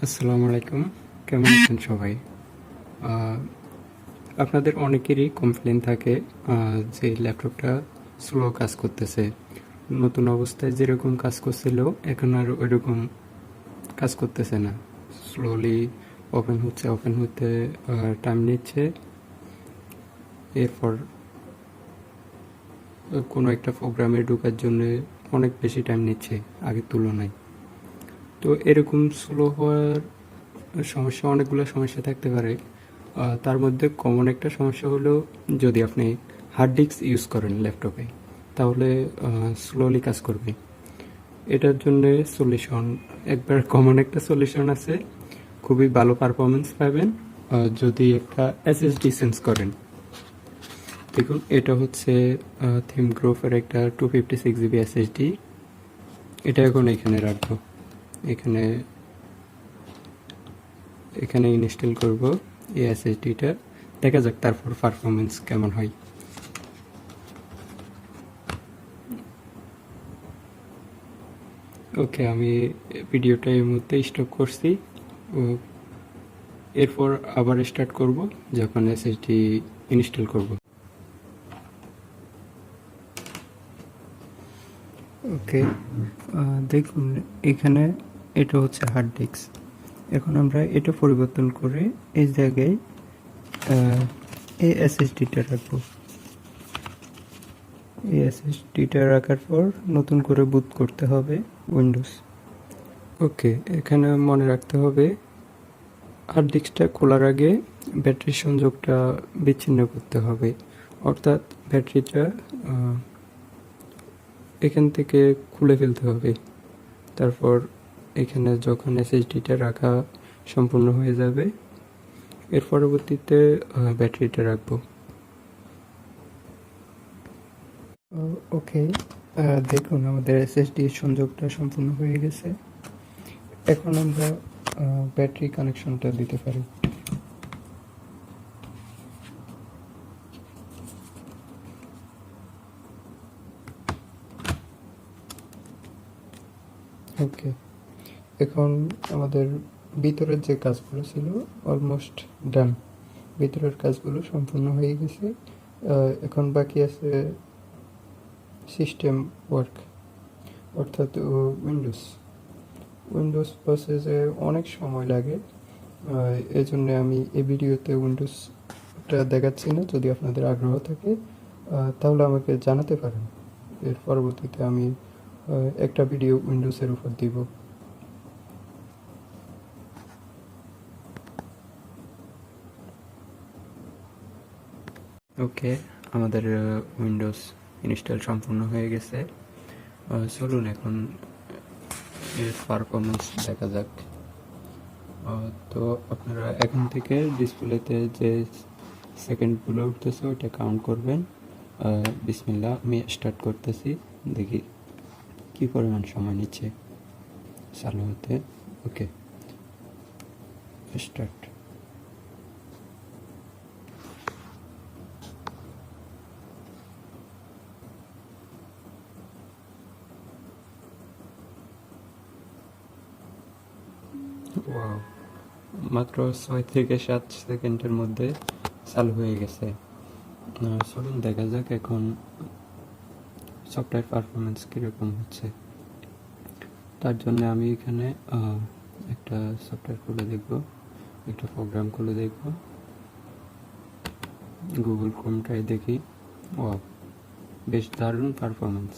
আসসালামু আলাইকুম, কেমন আছেন সবাই? আপনাদের অনেকেরই কমপ্লেন থাকে যে ল্যাপটপটা স্লো কাজ করতেছে। নতুন অবস্থায় যেরকম কাজ করছিল এখন আর ওইরকম কাজ করতেছে না। স্লোলি ওপেন হতে টাইম নিচ্ছে। এরপর কোনো একটা প্রোগ্রামে ঢোকার জন্য অনেক বেশি টাইম নিচ্ছে আগের তুলনায়। তো এরকম স্লো হওয়ার অনেকগুলো সমস্যা থাকতে পারে। তার মধ্যে কমন একটা সমস্যা হলো, যদি আপনি হার্ড ডিস্ক ইউজ করেন ল্যাপটপে তাহলে স্লোলি কাজ করবে। এটার জন্য সলিউশন, একবার কমন একটা সলিউশন আছে, খুবই ভালো পারফরমেন্স পাবেন যদি একটা এসএসডি চেঞ্জ করেন। দেখুন, এটা হচ্ছে থিম গ্রুপের একটা 256 GB এসএসডি। এটা এখন এখানে রাখবো, এখানে এখানে ইনস্টল করব এই এসএসডিটা। দেখা যাক তারপর পারফরমেন্স কেমন হয়। ওকে, আমি ভিডিওটা এই মুহূর্তে স্টপ করছি। এরপর আবার স্টার্ট করব যখন এসএসডি ইনস্টল করব। ওকে, দেখুন এখানে এটা হচ্ছে হার্ড ডিস্ক। এখন আমরা এটা পরিবর্তন করে এই জায়গায় এই এসএসডিটা রাখবো। এই এসএসডিটা রাখার পর নতুন করে বুট করতে হবে উইন্ডোজ। ওকে, এখানে মনে রাখতে হবে হার্ড ডিস্কটা খোলার আগে ব্যাটারির সংযোগটা বিচ্ছিন্ন করতে হবে, অর্থাৎ ব্যাটারিটা এখান থেকে খুলে ফেলতে হবে। তারপর এখানে যখন এসএসডিটা রাখা সম্পূর্ণ হয়ে যাবে এর পরবর্তীতে ব্যাটারিটা রাখবো। ওকে, দেখুন আমাদের এসএসডি সংযোগটা সম্পূর্ণ হয়ে গেছে। এখন আমরা ব্যাটারি কানেকশনটা দিতে পারি। ওকে, এখন আমাদের ভিতরের যে কাজগুলো ছিল অলমোস্ট ডান। ভিতরের কাজগুলো সম্পূর্ণ হয়ে গেছে। এখন বাকি আছে সিস্টেম ওয়ার্ক, অর্থাৎ উইন্ডোজ প্রসেসে অনেক সময় লাগে। এই জন্য আমি এই ভিডিওতে উইন্ডোজটা দেখাচ্ছি না। যদি আপনাদের আগ্রহ থাকে তাহলে আমাকে জানাতে পারেন, এর পরবর্তীতে আমি একটা ভিডিও উইন্ডোজের উপর দিব। ওকে, আমাদের উইন্ডোজ ইনস্টল সম্পূর্ণ হয়ে গেছে। চলুন এখন এর পারফরমেন্স দেখা যাক। তো আপনারা এখন থেকে ডিসপ্লেতে যে সেকেন্ডগুলো উঠতেছে ওইটা কাউন্ট করবেন। বিসমিল্লাহ, আমি স্টার্ট করতেছি, দেখি কী পরিমাণ সময় নিচ্ছে চালু হতে। ওকে, স্টার্ট। ওয়াও, মাত্র 6 থেকে 7 সেকেন্ডের মধ্যে চালু হয়ে গেছে। চলুন দেখা যাক এখন সফটওয়্যার পারফরমেন্স কীরকম হচ্ছে। তার জন্য আমি এখানে একটা সফটওয়্যার খুলে দেখব, একটা প্রোগ্রাম খুলে দেখব, গুগল ক্রোমটাই দেখি। ওয়াও, বেশ দারুণ পারফরমেন্স।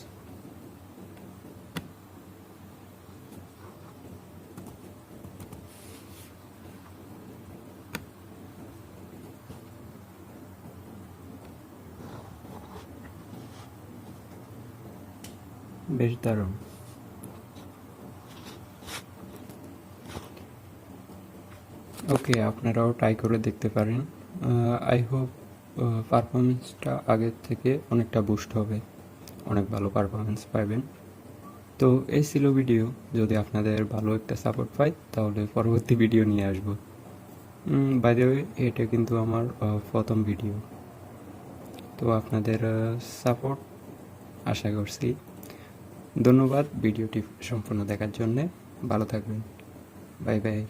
বেশ দারুণ। ওকে, আপনারাও ট্রাই করে দেখতে পারেন। আই হোপ পারফরমেন্সটা আগের থেকে অনেকটা বুস্ট হবে, অনেক ভালো পারফরমেন্স পাবেন। তো এই ছিল ভিডিও। যদি আপনাদের ভালো একটা সাপোর্ট পাই তাহলে পরবর্তী ভিডিও নিয়ে আসবো। বাই দ্য ওয়ে, এটা কিন্তু আমার প্রথম ভিডিও, তো আপনাদের সাপোর্ট আশা করছি। ধন্যবাদ ভিডিওটি সম্পূর্ণ দেখার জন্যে। ভালো থাকবেন, বাই বাই।